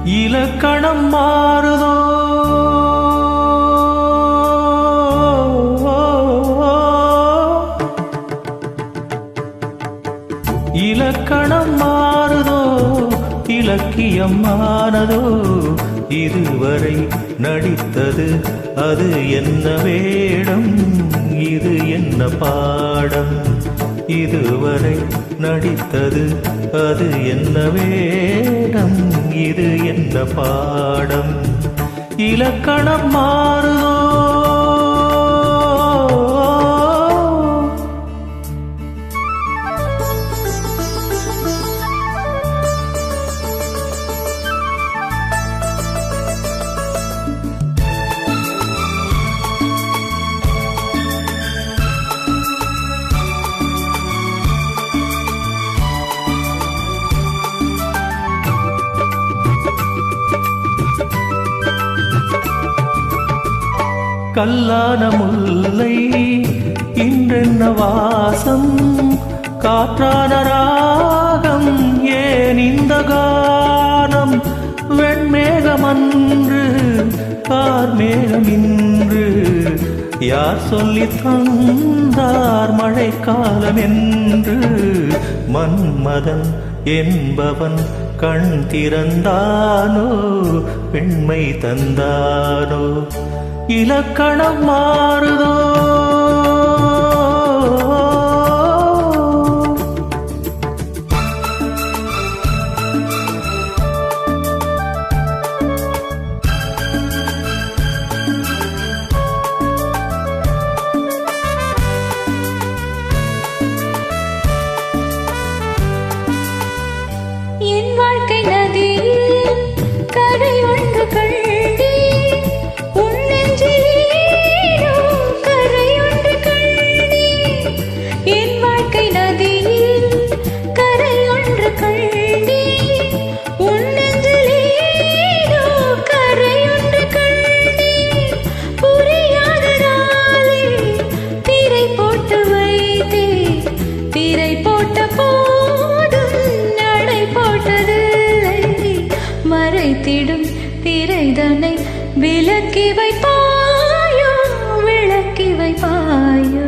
இலக்கணம் மாறுதோ இலக்கணம் மாறுதோ இலக்கியம் மானதோ இதுவரை நடித்தது அது என்ன வேடம் இது என்ன பாடம் இதுவரை நடித்தது அது என்ன வேடம் இது என்ன பாடம் இலக்கணம் மாறுதோ கல்லான முல்லை இன்றென்ன வாசம் காற்றான ராகம் ஏன் இந்த கானம் வெண்மேகமன்று கார்மேகம் இன்று யார் சொல்லி தந்தார் மழைக்காலம் என்று மன்மதன் என்பவன் கண் திறந்தானோ பெண்மை தந்தானோ இலக்கணம் மாறுதோ என் வாழ்க்கை நதியில் கரை ஒன்று கண்டே மறைத்திடும் திரைதனை விளக்கி வைப்பாயோ விளக்கி வைப்பாயோ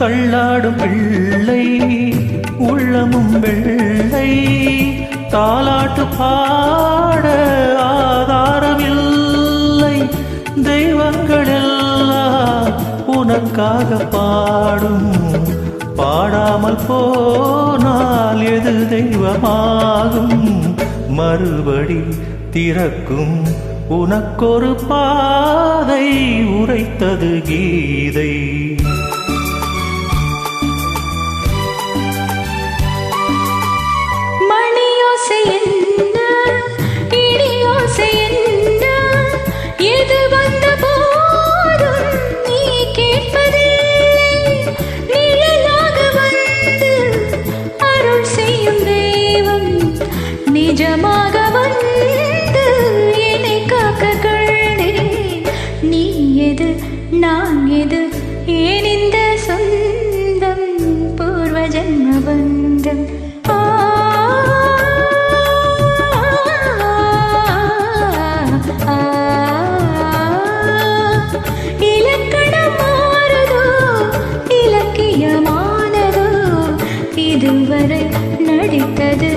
தள்ளாடும் பிள்ளை உள்ளமும் வெள்ளை தாலாட்டு பாட ஆதாரமில்லை தெய்வங்களெல்லாம் உனக்காக பாடும் பாடாமல் போனால் எது தெய்வமாகும் மறுபடி திறக்கும் உனக்கொரு பாதை உரைத்தது கீதை எது வந்த போதும் நீ கேட்பதில்லை நிழலாக வந்து அருள் செய்யும் தெய்வம் நிஜமாக வந்து என்னை காக்க கண்டேன் நீ எது நான் எது ஏன் இந்த சொந்தம் பூர்வ ஜன்ம பந்தம் இதுவரை நடித்தது